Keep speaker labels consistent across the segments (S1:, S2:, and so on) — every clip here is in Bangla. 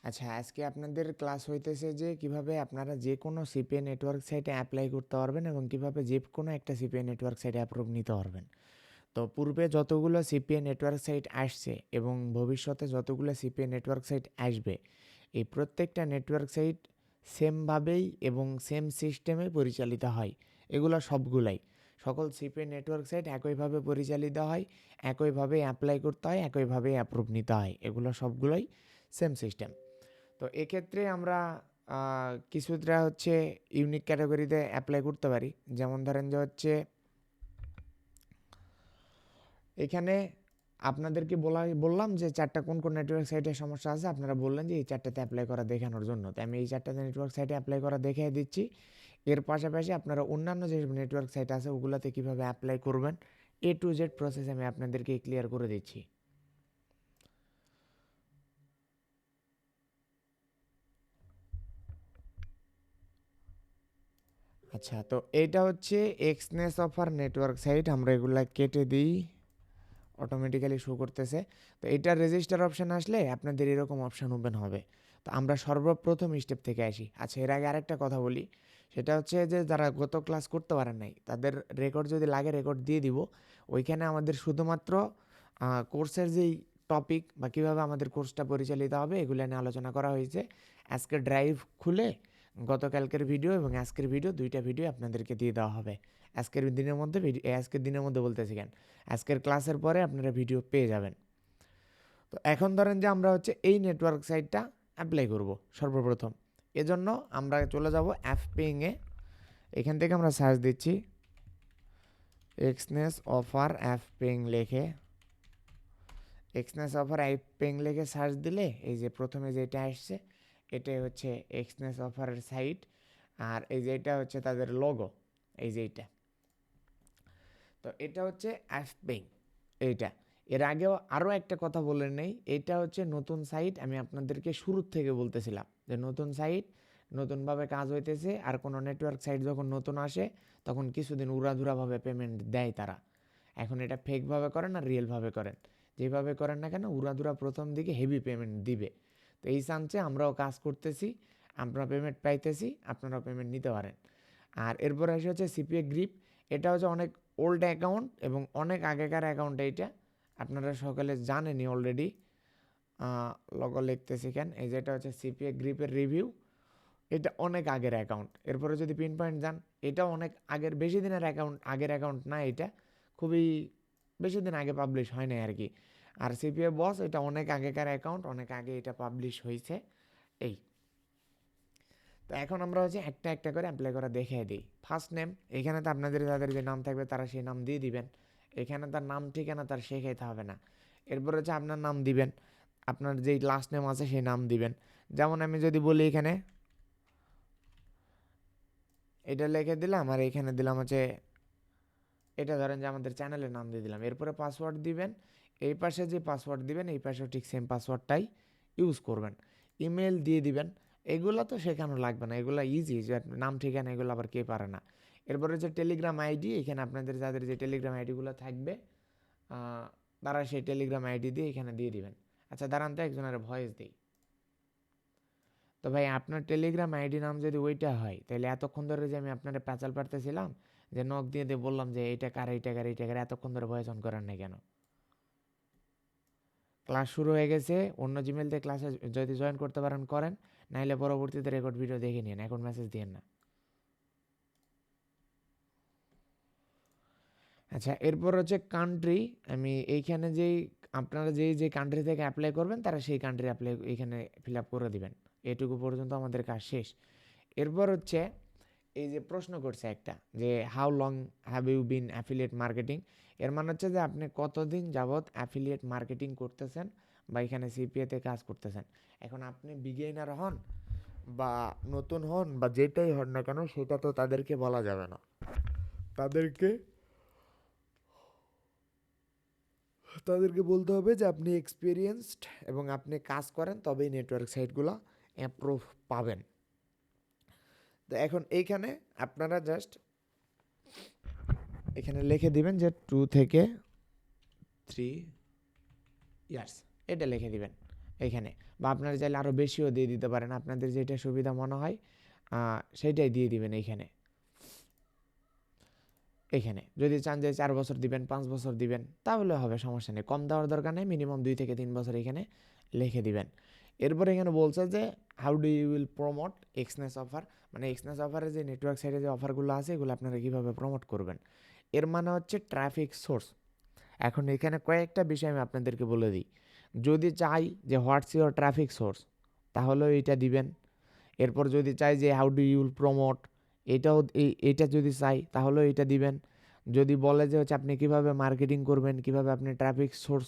S1: আচ্ছা, আজকে আপনাদের ক্লাস হইতেছে যে কিভাবে আপনারা যে কোনো সিপিএ নেটওয়ার্ক সাইটে অ্যাপ্লাই করতে পারবেন এবং কিভাবে যে কোনো একটা সিপিএ নেটওয়ার্ক সাইটে অ্যাপ্রুভ নিতে পারবেন। তো পূর্বে যতগুলো সিপিএ নেটওয়ার্ক সাইট আসছে এবং ভবিষ্যতে যতগুলো সিপিএ নেটওয়ার্ক সাইট আসবে, এই প্রত্যেকটা নেটওয়ার্ক সাইট সেমভাবেই এবং সেম সিস্টেমে পরিচালিত হয়। এগুলো সবগুলাই, সকল সিপিএ নেটওয়ার্ক সাইট একইভাবে পরিচালিত হয়, একইভাবে অ্যাপ্লাই করতে হয়, একইভাবে অ্যাপ্রুভ নিতে হয়। এগুলো সবগুলোই সেম সিস্টেম। তো এক্ষেত্রে আমরা কিছুটা হচ্ছে ইউনিক ক্যাটাগরিতে অ্যাপ্লাই করতে পারি। যেমন ধরেন যে হচ্ছে এখানে আপনাদেরকে বললাম যে চারটা কোন কোন নেটওয়ার্ক সাইটে সমস্যা আছে, আপনারা বললেন যে এই চারটাতে অ্যাপ্লাই করা দেখানোর জন্য। তো আমি এই চারটাতে নেটওয়ার্ক সাইটে অ্যাপ্লাই করা দেখিয়ে দিচ্ছি। এর পাশাপাশি আপনারা অন্যান্য যে নেটওয়ার্ক সাইট আছে ওগুলোতে কীভাবে অ্যাপ্লাই করবেন, এ টু জেড প্রসেস আমি আপনাদেরকে ক্লিয়ার করে দিচ্ছি। আচ্ছা, তো এইটা হচ্ছে এক্সনেস অফার নেটওয়ার্ক সাইট। আমরা এগুলা কেটে দিই, অটোমেটিক্যালি শো করতেছে। তো এটার রেজিস্টার অপশান আসলে আপনাদের এরকম অপশান ওপেন হবে। তো আমরা সর্বপ্রথম স্টেপ থেকে আসি। আচ্ছা, এর আগে আরেকটা কথা বলি, সেটা হচ্ছে যে যারা গত ক্লাস করতে পারেন নাই তাদের রেকর্ড যদি লাগে রেকর্ড দিয়ে দিব। ওইখানে আমাদের শুধুমাত্র কোর্সের যেই টপিক বা কীভাবে আমাদের কোর্সটা পরিচালিত হবে এগুলো নিয়ে আলোচনা করা হয়েছে। আজকে ড্রাইভ খুলে গতকালকের ভিডিও এবং আজকের ভিডিও, দুইটা ভিডিও আপনাদেরকে দিয়ে দেওয়া হবে। আজকের দিনের মধ্যে বলতেছি কেন, আজকের ক্লাসের পরে আপনারা ভিডিও পেয়ে যাবেন। তো এখন ধরেন যে আমরা হচ্ছে এই নেটওয়ার্ক সাইটটা অ্যাপ্লাই করব সর্বপ্রথম। এজন্য আমরা চলে যাব অ্যাপপিংয়ে। এখান থেকে আমরা সার্চ দিচ্ছি এক্সনেস অফার অ্যাপপিং লিখে। এক্সনেস অফার অ্যাপপিং লিখে সার্চ দিলে এই যে প্রথমে যেটা আসছে এটাই হচ্ছে এক্সনেস অফারের সাইট। আর এই যে এটা হচ্ছে তাদের লোগো, এই যে এটা। তো এটা হচ্ছে অ্যাপপিং এইটা। এর আগেও আরও একটা কথা বলে নেই, এটা হচ্ছে নতুন সাইট। আমি আপনাদেরকে শুরুর থেকে বলতেছিলাম যে নতুন সাইট, নতুনভাবে কাজ হইতেছে। আর কোনো নেটওয়ার্ক সাইট যখন নতুন আসে তখন কিছুদিন উড়াধুরাভাবে পেমেন্ট দেয় তারা। এখন এটা ফেকভাবে করেন আর রিয়েলভাবে করেন, যেভাবে করেন না কেন উড়াধুরা প্রথম দিকে হেভি পেমেন্ট দিবে। তো এই চান্সে আমরাও কাজ করতেছি, আমরা পেমেন্ট পাইতেছি, আপনারাও পেমেন্ট নিতে পারেন। আর এরপর আসে হচ্ছে সিপিএ গ্রিপ। এটা হচ্ছে অনেক ওল্ড অ্যাকাউন্ট এবং অনেক আগেকার অ্যাকাউন্ট। এইটা আপনারা সকলে জানেনই অলরেডি। লগো লিখতেছি কেন, এই যেটা হচ্ছে সিপিএ গ্রিপের রিভিউ। এটা অনেক আগের অ্যাকাউন্ট। এরপরে যদি পিন পয়েন্ট যান, এটাও অনেক আগের, বেশি দিনের অ্যাকাউন্ট, আগের অ্যাকাউন্ট না, এটা খুবই বেশি দিন আগে পাবলিশ হয় না আর কি। আর সিপিএ বস এটা অনেক আগেকার অ্যাকাউন্ট, অনেক আগে এটা পাবলিশ হয়েছে। এই তো এখন আমরা হচ্ছে একটা একটা করে অ্যাপ্লাই করা দেখিয়ে দিই। ফার্স্ট নেম, এখানে তো আপনাদের যাদের যে নাম থাকবে তারা সেই নাম দিয়ে দিবেন। এখানে তার নাম ঠিকানা তার শেখাইতে হবে না। এরপর হচ্ছে আপনার নাম দিবেন, আপনার যেই লাস্ট নেম আছে সেই নাম দিবেন। যেমন আমি যদি বলি এখানে এটা লিখে দিলাম, আর এখানে দিলাম হচ্ছে এটা, ধরেন যে আমাদের চ্যানেলের নাম দিয়ে দিলাম। এরপরে পাসওয়ার্ড দিবেন। এই পাশে যে পাসওয়ার্ড দিবেন এই পাশেও ঠিক সেম পাসওয়ার্ডটাই ইউজ করবেন। ইমেল দিয়ে দিবেন। এগুলো তো শেখানো লাগবে না, এগুলো ইজি, যে নাম ঠিকানা এগুলো আবার কে পারে না। এরপরে যে টেলিগ্রাম আইডি, এখানে আপনাদের যাদের যে টেলিগ্রাম আইডিগুলো থাকবে তারা সেই টেলিগ্রাম আইডি দিয়ে এখানে দিয়ে দিবেন। আচ্ছা দাঁড়ান তো একজনের ভয়েস দিই। তো ভাই আপনার টেলিগ্রাম আইডি নাম যদি ওইটা হয় তাহলে এতক্ষণ ধরে যে আমি আপনারা প্যাচাল পারতেছিলাম, যে নক দিয়ে দিয়ে বললাম যে এইটা কার এইটা কার এইটা কার, এতক্ষণ ধরে ভয়েস অন করেন না কেন? ক্লাস শুরু হয়ে গেছে, অন্য জিমেল দিয়ে ক্লাসে যদি জয়েন করতে পারেন করেন, নাইলে পরবর্তীতে রেকর্ড ভিডিও দেখে নিন, এখন মেসেজ দিয়েন না। আচ্ছা, এরপর হচ্ছে কান্ট্রি। আমি এইখানে যেই আপনারা যেই যে কান্ট্রি থেকে অ্যাপ্লাই করবেন তারা সেই কান্ট্রি অ্যাপ্লাই এখানে ফিল আপ করে দিবেন। এটুকু পর্যন্ত আমাদের কাজ শেষ। এরপর হচ্ছে এই যে প্রশ্ন করছে একটা, যে how long have you been affiliate marketing. এর মানে হচ্ছে যে আপনি কতদিন যাবৎ অ্যাফিলিয়েট মার্কেটিং করতেছেন বা এখানে সিপিএতে কাজ করতেছেন। এখন আপনি বিগিনার হন বা নতুন হন বা যেটাই হন না কেন সেটা তো তাদেরকে বলা যাবে না। তাদেরকে তাদেরকে বলতে হবে যে আপনি এক্সপিরিয়েন্সড এবং আপনি কাজ করেন, তবেই নেটওয়ার্ক সাইটগুলো অ্যাপ্রুভ পাবেন। তো এখন এইখানে আপনারা জাস্ট এখানে লিখে দিবেন যে 2 থেকে 3 ইয়ার্স, এটা লিখে দিবেন। এখানে, বা আপনারা চাইলে আরও বেশিও দিয়ে দিতে পারেন, আপনাদের যেটা সুবিধা মনে হয় সেইটাই দিয়ে দিবেন। এখানে যদি চান যে 4 বছর দিবেন, 5 বছর দিবেন, তাহলে হবে, সমস্যা নেই। কম দেওয়ার দরকার নেই, মিনিমাম 2 থেকে 3 বছর এখানে লিখে দিবেন। এরপরে এখানে বলছে যে how do you will promote Exness offer, মানে এক্সনেস অফারের যে নেটওয়ার্ক সাইটে যে অফারগুলো আছে এগুলো আপনারা কীভাবে প্রমোট করবেন। এর মানে হচ্ছে ট্রাফিক সোর্স। এখন এখানে কয়েকটা বিষয় আমি আপনাদেরকে বলে দিই। যদি চাই যে হোয়াটস ইউর ট্রাফিক সোর্স, তাহলেও এইটা দিবেন। এরপর যদি চাই যে হাউ ডু ইউ প্রমোট, এইটা যদি চাই তাহলেও এইটা দিবেন। যদি বলে যে হচ্ছে আপনি কীভাবে মার্কেটিং করবেন, কীভাবে আপনি ট্রাফিক সোর্স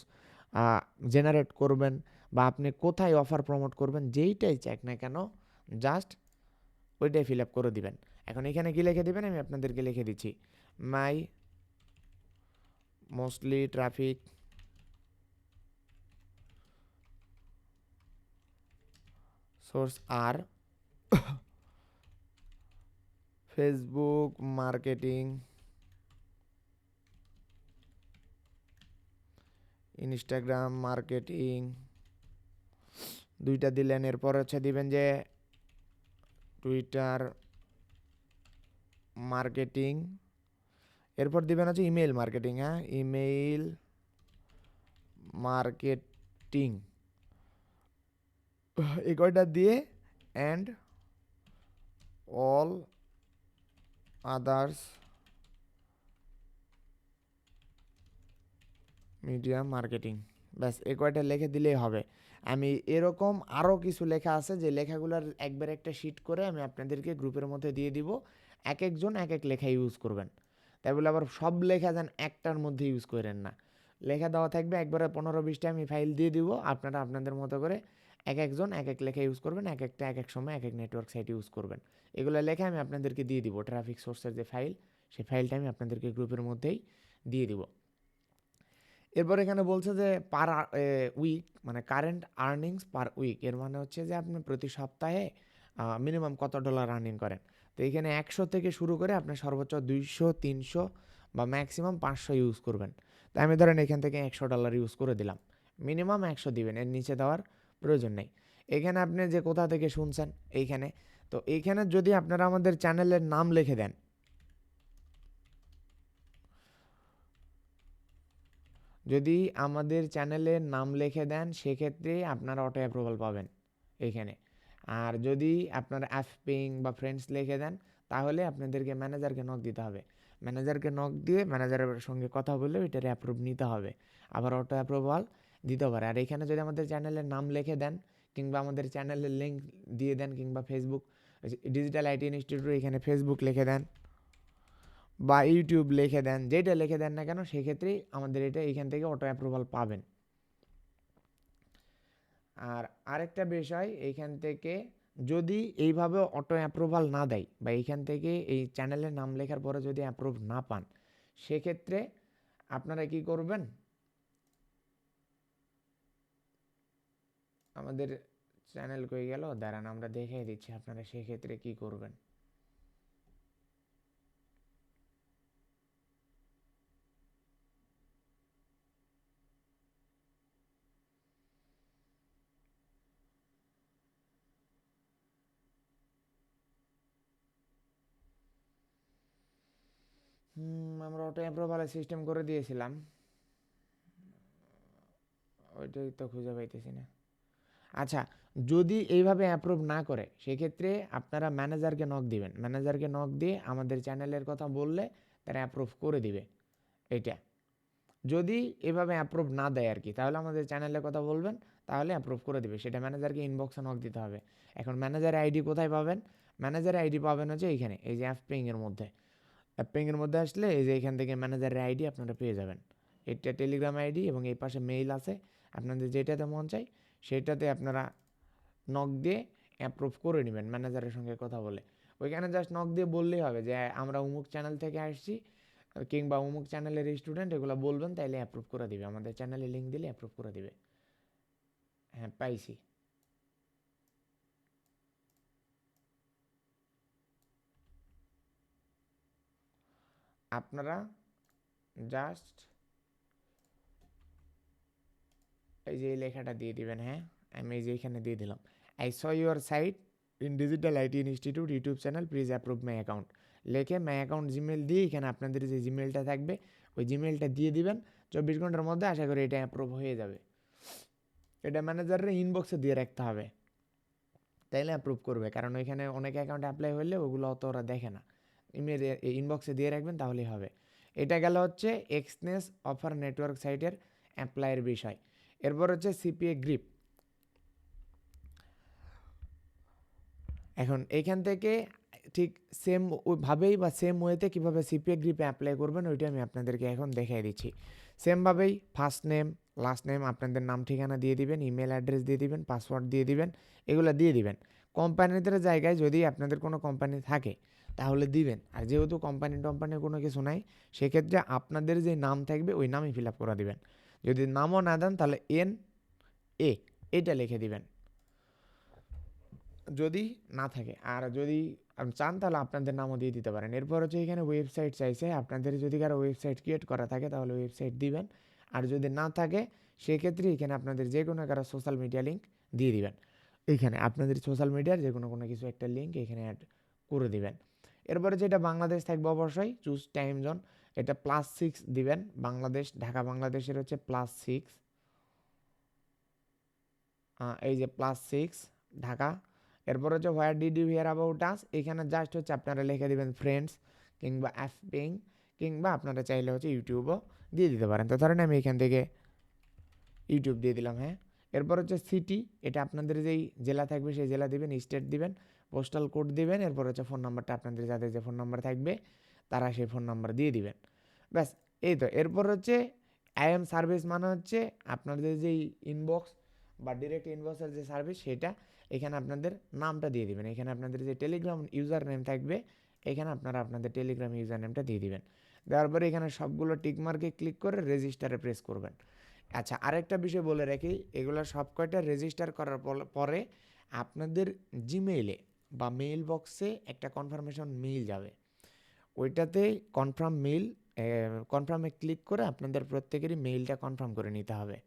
S1: জেনারেট করবেন, বা আপনি কোথায় অফার প্রমোট করবেন, যেইটাই চাক না কেন জাস্ট ওইটাই ফিল আপ করে দিবেন। এখন এখানে কী লিখে দিবেন আমি আপনাদেরকে লিখে দিচ্ছি, মাই মোস্টলি ট্রাফিক সোর্স আর ফেসবুক মার্কেটিং, ইনস্টাগ্রাম মার্কেটিং, দুইটা দিলেন। এরপর হচ্ছে দিবেন যে টুইটার মার্কেটিং, এরপর দিবেন হচ্ছে ইমেইল মার্কেটিং। হ্যাঁ, ইমেইল মার্কেটিং, এই কয়টা দিয়ে and all others media marketing. ব্যাস এই কয়টা লিখে দিলেই হবে। আমি এরকম আরও কিছু লেখা আছে যে লেখাগুলোর একবার একটা শিট করে আমি আপনাদেরকে গ্রুপের মধ্যে দিয়ে দিব, এক একজন এক এক লেখা ইউজ করবেন। তাই বলে আবার সব লেখা যেন একটার মধ্যে ইউজ করেন না, লেখা দেওয়া থাকবে একবারে 15-20টা আমি ফাইল দিয়ে দিব, আপনারা আপনাদের মতো করে এক একজন এক এক লেখা ইউজ করবেন, এক একটা এক এক সময় এক এক নেটওয়ার্ক সাইট ইউজ করবেন। এগুলো লেখা আমি আপনাদেরকে দিয়ে দিব, ট্রাফিক সোর্সের যে ফাইল, সেই ফাইলটা আমি আপনাদেরকে গ্রুপের মধ্যেই দিয়ে দিব। এরপর এখানে বলছে যে পার উইক, মানে কারেন্ট আর্নিংস পার উইক, এর মানে হচ্ছে যে আপনি প্রতি সপ্তাহে মিনিমাম কত ডলার আর্নিং করেন। তো এখানে 100 থেকে শুরু করে আপনি সর্বোচ্চ 200, 300 বা ম্যাক্সিমাম 500 ইউজ করবেন। তাই আমি ধরেন এখান থেকে $100 ইউজ করে দিলাম, মিনিমাম 100 দিবেন, এর নিচে দেওয়ার প্রয়োজন নেই। এখানে আপনি যে কোথা থেকে শুনছেন এইখানে, তো এইখানে যদি আপনারা আমাদের চ্যানেলের নাম লিখে দেন, যদি আমাদের চ্যানেলের নাম লিখে দেন সেক্ষেত্রে আপনারা অটো অ্যাপ্রুভাল পাবেন এইখানে। আর যদি আপনারা অ্যাফপিং বা ফ্রেন্ডস লিখে দেন তাহলে আপনাদেরকে ম্যানেজারকে নক দিতে হবে। ম্যানেজারকে নক দিয়ে ম্যানেজারের সঙ্গে কথা বলে ওইটার অ্যাপ্রুভ নিতে হবে, আবার অটো অ্যাপ্রুভাল দিতে পারে। আর এখানে যদি আমাদের চ্যানেলের নাম লিখে দেন কিংবা আমাদের চ্যানেলের লিঙ্ক দিয়ে দেন, কিংবা ফেসবুক ডিজিটাল আইটি ইনস্টিটিউট এখানে ফেসবুক লিখে দেন বা ইউটিউব লিখে দেন, যেটা লিখে দেন না কেন সেক্ষেত্রেই আমাদের এটা এইখান থেকে অটো অ্যাপ্রুভাল পাবেন। আর আরেকটা বিষয়, এইখান থেকে যদি এইভাবে অটো অ্যাপ্রুভাল না দেয় বা এইখান থেকে এই চ্যানেলের নাম লেখার পরে যদি অ্যাপ্রুভ না পান, সেক্ষেত্রে আপনারা কি করবেন, আমাদের চ্যানেল কই গেল, দাঁড়ান আমরা দেখিয়ে দিচ্ছি আপনারা সেক্ষেত্রে কি করবেন। আমরা অটো অ্যাপ্রুভালের সিস্টেম করে দিয়েছিলাম, ওইটাই তো খুঁজে পাইতেছি না। আচ্ছা, যদি এইভাবে অ্যাপ্রুভ না করে সেক্ষেত্রে আপনারা ম্যানেজারকে নক দিবেন, ম্যানেজারকে নক দিয়ে আমাদের চ্যানেলের কথা বললে তারা অ্যাপ্রুভ করে দিবে। এটা যদি এভাবে অ্যাপ্রুভ না দেয় আর কি, তাহলে আমাদের চ্যানেলের কথা বলবেন, তাহলে অ্যাপ্রুভ করে দিবে। সেটা ম্যানেজারকে ইনবক্সে নক দিতে হবে। এখন ম্যানেজার আইডি কোথায় পাবেন, ম্যানেজার আইডি পাবেন হচ্ছে এইখানে, এই যে অ্যাপপিংয়ের মধ্যে। অ্যাপপিংয়ের মধ্যে আসলে এই যে এখান থেকে ম্যানেজারের আইডি আপনারা পেয়ে যাবেন। এটা টেলিগ্রাম আইডি এবং এই পাশে মেইল আছে, আপনাদের যেটাতে মন চাই সেটাতে আপনারা নক দিয়ে অ্যাপ্রুভ করে নেবেন ম্যানেজারের সঙ্গে কথা বলে। ওইখানে জাস্ট নক দিয়ে বললেই হবে যে আমরা অমুক চ্যানেল থেকে আসছি কিংবা অমুক চ্যানেলের স্টুডেন্ট, এগুলো বলবেন, তাইলে অ্যাপ্রুভ করে দিবে। আমাদের চ্যানেলে লিঙ্ক দিলে অ্যাপ্রুভ করে দিবে। হ্যাঁ, পাইছি। আপনারা জাস্ট এই যে লেখাটা দিয়ে দিবেন। হ্যাঁ, আমি এই যে এখানে দিয়ে দিলাম, I saw your site in digital IT institute YouTube channel, please approve my account লিখে মাই অ্যাকাউন্ট জিমেল দিয়ে এখানে আপনাদের যে জিমেলটা থাকবে ওই জিমেলটা দিয়ে দিবেন। 24 ঘন্টার মধ্যে আশা করি এটা অ্যাপ্রুভ হয়ে যাবে। এটা ম্যানেজারের ইনবক্সে দিয়ে রাখতে হবে, তাইলে অ্যাপ্রুভ করবে, কারণ ওইখানে অনেক অ্যাকাউন্ট অ্যাপ্লাই হলে ওগুলো অত ওরা দেখে না। ইমেল ইনবক্সে দিয়ে রাখবেন তাহলেই হবে। এটা গেল হচ্ছে এক্সনেস অফার নেটওয়ার্ক সাইটের অ্যাপ্লাইয়ের বিষয়। এরপর হচ্ছে সিপিএ গ্রিপ। এখন এইখান থেকে ঠিক সেম ওইভাবেই বা সেম ওয়েতে কীভাবে সিপিএ গ্রিপে অ্যাপ্লাই করবেন ওইটা আমি আপনাদেরকে এখন দেখিয়ে দিচ্ছি। সেমভাবেই ফার্স্ট নেম লাস্ট নেম আপনাদের নাম ঠিকানা দিয়ে দিবেন, ইমেল অ্যাড্রেস দিয়ে দিবেন, পাসওয়ার্ড দিয়ে দিবেন, এগুলো দিয়ে দিবেন। কোম্পানিদের জায়গায় যদি আপনাদের কোনো কোম্পানি থাকে তাহলে দিবেন, আর যেহেতু কোম্পানির কোনো কিছু নাই সেক্ষেত্রে আপনাদের যে নাম থাকবে ওই নামই ফিল আপ করে দিবেন। যদি নামও না দেন তাহলে এটা লিখে দিবেন যদি না থাকে, আর যদি চান তাহলে আপনাদের নামও দিয়ে দিতে পারেন। এরপর হচ্ছে এখানে ওয়েবসাইট চাইছে, আপনাদের যদি কারো ওয়েবসাইট ক্রিয়েট করা থাকে তাহলে ওয়েবসাইট দিবেন, আর যদি না থাকে সেক্ষেত্রে এখানে আপনাদের যে কোনো কারো সোশ্যাল মিডিয়া লিঙ্ক দিয়ে দিবেন। এইখানে আপনাদের সোশ্যাল মিডিয়ার যে কোনো কিছু একটা লিঙ্ক এখানে অ্যাড করে দিবেন। এরপরে যেটা বাংলাদেশ থাকবে অবশ্যই চুজ টাইম জোন, এটা +6 দিবেন। বাংলাদেশ ঢাকা বাংলাদেশের হচ্ছে +6, এই যে +6 ঢাকা। এরপর হচ্ছে where did you hear about us, এখানে জাস্ট হচ্ছে আপনারা লিখে দেবেন ফ্রেন্ডস কিংবা অ্যাফপিং, কিংবা আপনারা চাইলে হচ্ছে ইউটিউবও দিয়ে দিতে পারেন। তো ধরেন আমি এখান থেকে ইউটিউব দিয়ে দিলাম। হ্যাঁ, এরপর হচ্ছে সিটি, এটা আপনাদের যেই জেলা থাকবে সেই জেলা দিবেন, স্টেট দিবেন, পোস্টাল কোড দিবেন। এরপর হচ্ছে ফোন নাম্বারটা আপনাদের যাদের যে ফোন নাম্বার থাকবে তারা সেই ফোন নাম্বার দিয়ে দিবেন। ব্যাস, এই তো। এরপর হচ্ছে আইএম সার্ভিস, মানে হচ্ছে আপনাদের যেই ইনবক্স বা ডিরেক্ট ইনবক্সের যে সার্ভিস সেটা, এখানে আপনাদের নামটা দিয়ে দিবেন। এখানে আপনাদের যে টেলিগ্রাম ইউজার নেম থাকবে এখানে আপনারা আপনাদের টেলিগ্রাম ইউজার নেমটা দিয়ে দিবেন। দেওয়ার পরে এখানে সবগুলো টিকমার্কে ক্লিক করে রেজিস্টারে প্রেস করবেন। আচ্ছা, আরেকটা বিষয় বলে রাখি, এগুলো সব কয়টা রেজিস্টার করার পরে আপনাদের জিমেইলে বা মেইল বক্সে একটা কনফার্মেশন মেইল যাবে, ওইটাতে কনফার্মে ক্লিক করে আপনাদের প্রত্যেকেরই মেইলটা কনফার্ম করে নিতে হবে।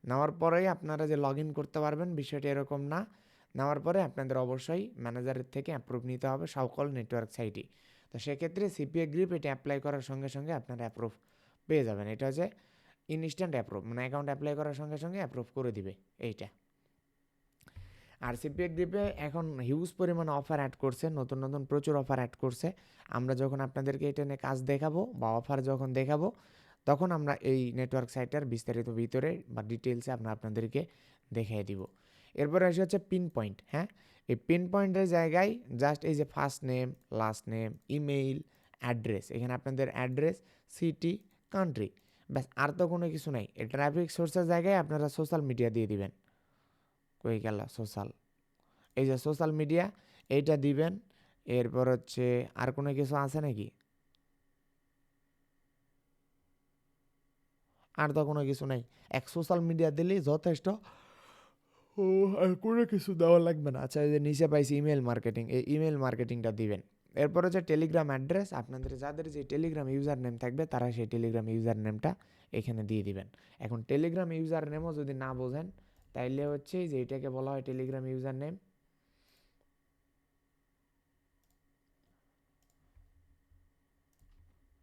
S1: নেওয়ার পরেই আপনারা যে লগ ইন করতে পারবেন বিষয়টা এরকম না। নেওয়ার পরে আপনাদের অবশ্যই ম্যানেজারের থেকে অ্যাপ্রুভ নিতে হবে সকল নেটওয়ার্ক সাইটই। তো সেক্ষেত্রে সিপিএ গ্রিপ এটা অ্যাপ্লাই করার সঙ্গে সঙ্গে আপনারা অ্যাপ্রুভ পেয়ে যাবেন। এটা হচ্ছে ইনস্ট্যান্ট অ্যাপ্রুভ, মানে অ্যাকাউন্ট অ্যাপ্লাই করার সঙ্গে সঙ্গে অ্যাপ্রুভ করে দিবে এইটা। আর সিপিএ গ্রিপে এখন হিউজ পরিমাণে অফার অ্যাড করছে, নতুন নতুন প্রচুর অফার অ্যাড করছে। আমরা যখন আপনাদেরকে এটা নিয়ে কাজ দেখাবো বা অফার যখন দেখাবো তখন আমরা এই নেটওয়ার্ক সাইটটার বিস্তারিত ভিতরে বা ডিটেলসে আপনাদেরকে দেখিয়ে দিব। এরপরে আসে হচ্ছে পিন পয়েন্ট। হ্যাঁ, এই পিন পয়েন্টের জায়গায় জাস্ট এই যে first name last name email address, এখানে আপনাদের অ্যাড্রেস সিটি কান্ট্রি, ব্যাস, আর তো কোনো কিছু নাই। এই ট্রাফিক সোর্সের জায়গায় আপনারা সোশ্যাল মিডিয়া দিয়ে দিবেন। কই গেল সোশ্যাল, এই যে সোশ্যাল মিডিয়া এইটা দিবেন। এরপর হচ্ছে আর কোনো কিছু আছে নাকি? আর তো কোনো কিছু নাই, এক সোশ্যাল মিডিয়া দিলেই যথেষ্ট। ও, আর কোনো কিছু দেওয়া লাগবে না। আচ্ছা, এই যে নিচে পাইছি ইমেল মার্কেটিং, এই ইমেল মার্কেটিংটা দিবেন। এরপর হচ্ছে টেলিগ্রাম অ্যাড্রেস, আপনাদের যাদের যে টেলিগ্রাম ইউজার নেম থাকবে তারা সেই টেলিগ্রাম ইউজার নেমটা এখানে দিয়ে দিবেন। এখন টেলিগ্রাম ইউজার নেমও যদি না বোঝেন তাইলে হচ্ছে যে এটাকে বলা হয় টেলিগ্রাম ইউজার নেম।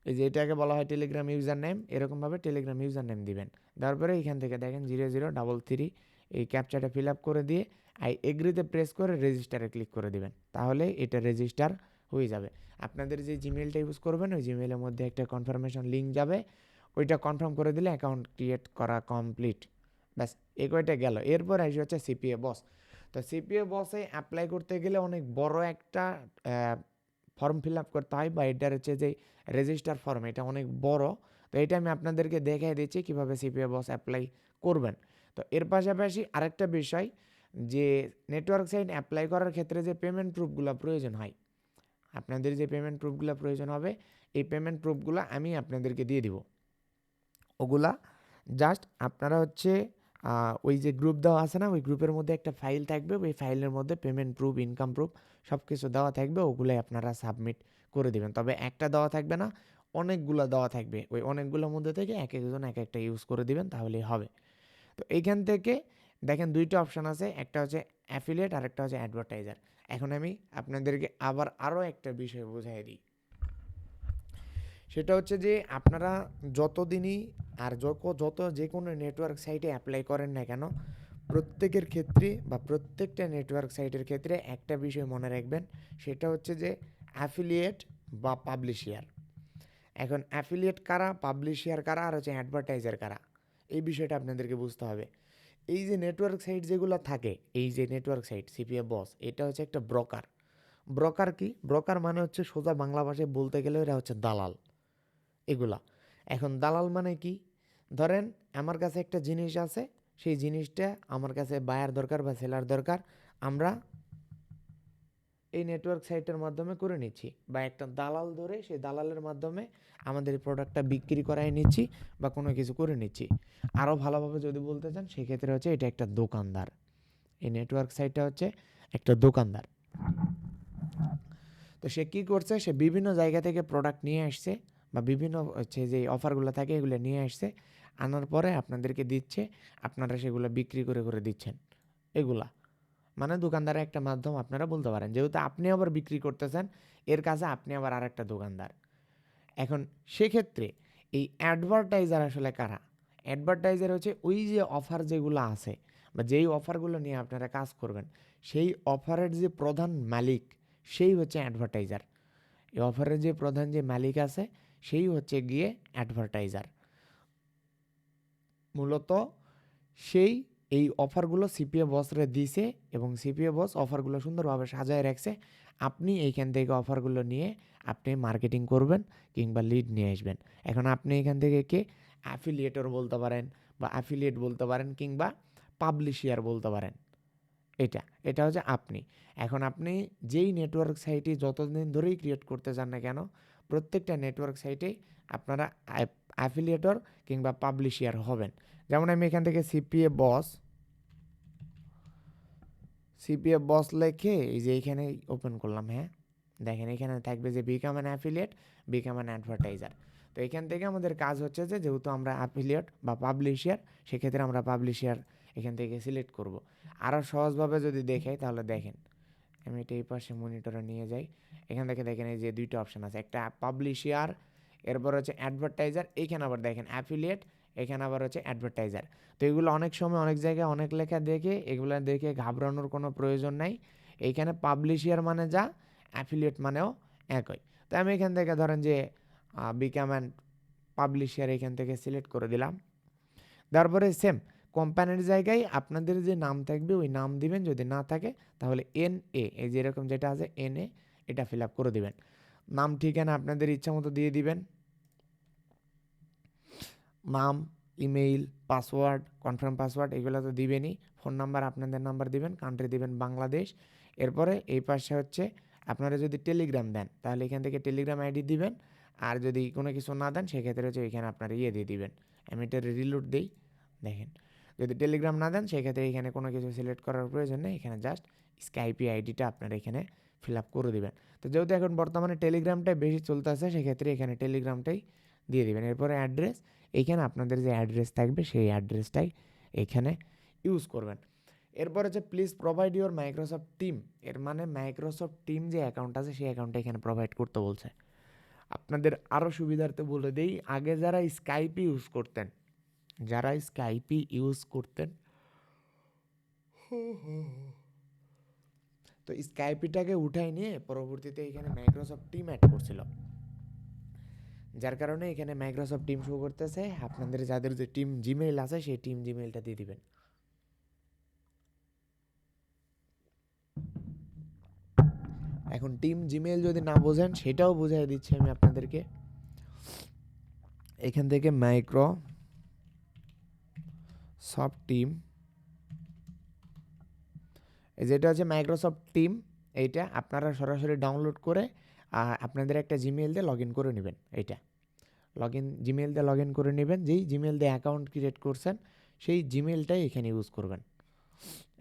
S1: এই যে এটাকে বলা হয় টেলিগ্রাম ইউজার নেম, এরকমভাবে টেলিগ্রাম ইউজার নেম দিবেন। তারপরে এখান থেকে দেখেন 0033 এই ক্যাপচাটা ফিল আপ করে দিয়ে আই এগ্রিতে প্রেস করে রেজিস্টারে ক্লিক করে দিবেন, তাহলে এটা রেজিস্টার হয়ে যাবে। আপনাদের যে জিমেলটা ইউজ করবেন ওই জিমেলের মধ্যে একটা কনফার্মেশন লিঙ্ক যাবে, ওইটা কনফার্ম করে দিলে অ্যাকাউন্ট ক্রিয়েট করা কমপ্লিট। ব্যাস, এই কয়টা গেল। এরপর আসবে হচ্ছে সিপিএ বস। তো সিপিএ বসে অ্যাপ্লাই করতে গেলে অনেক বড় একটা ফর্ম ফিল আপ করতে হয়, বা এটার হচ্ছে যে রেজিস্টার ফর্ম, এটা অনেক বড়। তো এটা আমি আপনাদেরকে দেখিয়ে দিচ্ছি কীভাবে সিপিএ বস অ্যাপ্লাই করবেন। তো এর পাশাপাশি আরেকটা বিষয়, যে নেটওয়ার্ক সাইট অ্যাপ্লাই করার ক্ষেত্রে যে পেমেন্ট প্রুফগুলো প্রয়োজন হয়, আপনাদের যে পেমেন্ট প্রুফগুলো প্রয়োজন হবে এই পেমেন্ট প্রুফগুলো আমি আপনাদেরকে দিয়ে দিব। ওগুলা জাস্ট আপনারা হচ্ছে ওই যে গ্রুপ দেওয়া আছে না, ওই গ্রুপের মধ্যে একটা ফাইল থাকবে, ওই ফাইলের মধ্যে পেমেন্ট প্রুফ ইনকাম প্রুফ সব কিছু দেওয়া থাকবে, ওগুলোই আপনারা সাবমিট করে দিবেন। তবে একটা দেওয়া থাকবে না, অনেকগুলো দেওয়া থাকবে, ওই অনেকগুলোর মধ্যে থেকে এক একজন এক একটা ইউজ করে দিবেন তাহলেই হবে। তো এইখান থেকে দেখেন দুইটা অপশান আছে, একটা হচ্ছে অ্যাফিলিয়েট আর একটা হচ্ছে অ্যাডভার্টাইজার। এখন আমি আপনাদেরকে আবার আরও একটা বিষয় বোঝাই দিই। সেটা হচ্ছে যে আপনারা যতদিনই আর যত যে কোনো নেটওয়ার্ক সাইটে অ্যাপ্লাই করেন না কেন, প্রত্যেকের ক্ষেত্রে বা প্রত্যেকটা নেটওয়ার্ক সাইটের ক্ষেত্রে একটা বিষয় মনে রাখবেন, সেটা হচ্ছে যে অ্যাফিলিয়েট বা পাবলিশিয়ার। এখন অ্যাফিলিয়েট কারা, পাবলিশিয়ার কারা, আর হচ্ছে অ্যাডভার্টাইজার কারা, এই বিষয়টা আপনাদেরকে বুঝতে হবে। এই যে নেটওয়ার্ক সাইট যেগুলো থাকে, এই যে নেটওয়ার্ক সাইট সিপিএ বস, এটা হচ্ছে একটা ব্রোকার। ব্রোকার কি? ব্রোকার মানে হচ্ছে সোজা বাংলা ভাষায় বলতে গেলে এরা হচ্ছে দালাল এগুলা। এখন দালাল মানে কি? ধরেন আমার কাছে একটা জিনিস আছে, সেই জিনিসটা আমার কাছে বায়ার দরকার বা সেলার দরকার, আমরা এই নেটওয়ার্ক সাইটের মাধ্যমে করে নিচ্ছি, বা একটা দালাল ধরে সেই দালালের মাধ্যমে আমাদের প্রোডাক্টটা বিক্রি করাই নিচ্ছি বা কোনো কিছু করে নিচ্ছি। আরও ভালোভাবে যদি বলতে চান সেক্ষেত্রে হচ্ছে এটা একটা দোকানদার। এই নেটওয়ার্ক সাইটটা হচ্ছে একটা দোকানদার। তো সে কী করছে, সে বিভিন্ন জায়গা থেকে প্রোডাক্ট নিয়ে আসছে বা বিভিন্ন হচ্ছে যে অফারগুলো থাকে এগুলো নিয়ে আসছে, আনার পরে আপনাদেরকে দিচ্ছে, আপনারা সেগুলো বিক্রি করে করে দিচ্ছেন। এগুলা মানে দোকানদারের একটা মাধ্যম আপনারা বলতে পারেন, যেহেতু আপনি আবার বিক্রি করতেছেন, এর কাছে আপনি আবার আর একটা দোকানদার। এখন সেক্ষেত্রে এই অ্যাডভার্টাইজার আসলে কারা? অ্যাডভার্টাইজার হচ্ছে ওই যে অফার যেগুলো আছে বা যেই অফারগুলো নিয়ে আপনারা কাজ করবেন, সেই অফারের যে প্রধান মালিক সেই হচ্ছে অ্যাডভার্টাইজার। এই অফারের যে প্রধান যে মালিক আছে সেই হচ্ছে গিয়ে অ্যাডভার্টাইজার। মূলত সেই এই অফারগুলো সিপিএ বসরে দিছে এবং সিপিএ বস অফারগুলো সুন্দরভাবে সাজায় রাখছে। আপনি এইখান থেকে অফারগুলো নিয়ে আপনি মার্কেটিং করবেন কিংবা লিড নিয়ে আসবেন। এখন আপনি এখান থেকে কে অ্যাফিলিয়েটর বলতে পারেন বা অ্যাফিলিয়েট বলতে পারেন কিংবা পাবলিশিয়ার বলতে পারেন। এটা হচ্ছে আপনি। এখন আপনি যেই নেটওয়ার্ক সাইটে যতদিন ধরেই ক্রিয়েট করতে চান না কেন, প্রত্যেকটা নেটওয়ার্ক সাইটে আপনারা অ্যাফিলিয়েটর কিংবা পাবলিশিয়ার হবেন। যেমন আমি এখান থেকে সিপিএ বস লিখে এই যে এইখানে ওপেন করলাম। হ্যাঁ, দেখেন এখানে থাকবে যে become an affiliate, become an advertiser. তো এখান থেকে আমাদের কাজ হচ্ছে যে যেহেতু আমরা অ্যাফিলিয়েট বা পাবলিশিয়ার, সেক্ষেত্রে আমরা পাবলিশিয়ার এখান থেকে সিলেক্ট করব। আরও সহজভাবে যদি দেখাই তাহলে দেখেন, আমি এটা এই পাশে মনিটরে নিয়ে যাই। এখান থেকে দেখেন এই যে দুইটা অপশান আছে, একটা পাবলিশিয়ার, এরপর হচ্ছে অ্যাডভার্টাইজার। এইখানে আবার দেখেন অ্যাফিলিয়েট, এখানে আবার হচ্ছে অ্যাডভার্টাইজার। তো এগুলো অনেক সময় অনেক জায়গায় অনেক লেখা দেখে এগুলো দেখে ঘাবড়ানোর কোনো প্রয়োজন নাই। এইখানে পাবলিশিয়ার মানে যা, অ্যাফিলিয়েট মানেও একই। তো আমি এখান থেকে ধরেন যে বিকাম অ্যান্ড পাবলিশিয়ার এখান থেকে সিলেক্ট করে দিলাম। তারপরে সেম কোম্পানির জায়গায় আপনাদের যে নাম থাকবে ওই নাম দিবেন, যদি না থাকে তাহলে NA, এই যে এরকম যেটা আছে NA, এটা ফিল আপ করে দিবেন। নাম ঠিকানা আপনাদের ইচ্ছা মতো দিয়ে দিবেন, নাম, ইমেইল, পাসওয়ার্ড, কনফার্ম পাসওয়ার্ড এগুলো তো দিবেনই। ফোন নাম্বার আপনাদের নাম্বার দিবেন, কান্ট্রি দিবেন বাংলাদেশ। এরপরে এই পাশে হচ্ছে আপনারা যদি টেলিগ্রাম দেন তাহলে এখান থেকে টেলিগ্রাম আইডি দিবেন, আর যদি কোনো কিছু না দেন সেক্ষেত্রে হচ্ছে এখানে আপনারা দিয়ে দিবেন। আমি এটা রিলোড দিই, দেখেন যদি টেলিগ্রাম না দেন সেক্ষেত্রে এখানে কোনো কিছু সিলেক্ট করার প্রয়োজন নেই, এখানে জাস্ট স্কাইপি আইডিটা আপনারা এখানে ফিল আপ করে দেবেন। তো যেহেতু এখন বর্তমানে টেলিগ্রামটাই বেশি চলতেছে সেক্ষেত্রে এখানে টেলিগ্রামটাই দিয়ে দিবেন। এরপরে অ্যাড্রেস, এইখানে আপনাদের যে অ্যাড্রেস থাকবে সেই অ্যাড্রেসটাই এখানে ইউজ করবেন। এরপর হচ্ছে please provide your Microsoft team, এর মানে মাইক্রোসফট টিম যে অ্যাকাউন্ট আছে সেই অ্যাকাউন্টটা এখানে প্রোভাইড করতে বলছে। আপনাদের আরও সুবিধার্থে বলে দেই, আগে যারা স্কাইপি ইউজ করতেন তো স্কাইপিটাকে উঠাই নিয়ে পরবর্তীতে এখানে মাইক্রোসফট টিম অ্যাড করছিল, যার কারণে এখানে মাইক্রোসফট টিম শো করতেছে। আপনাদের যাদের যে টিম জিমেইল আছে সেই টিম জিমেইলটা দিয়ে দিবেন। এখন টিম জিমেইল যদি না বোঝেন সেটাও বুঝাই দিচ্ছি আমি আপনাদেরকে। এখান থেকে মাইক্রোসফট টিম, যেটা হচ্ছে মাইক্রোসফট টিম, এইটা আপনারা সরাসরি ডাউনলোড করে আপনাদের একটা জিমেইল দিয়ে লগ ইন করে নেবেন। এইটা জিমেইল দিয়ে লগ ইন করে নেবেন, যেই জিমেইল দিয়ে অ্যাকাউন্ট ক্রিয়েট করছেন সেই জিমেইলটাই এখানে ইউজ করবেন।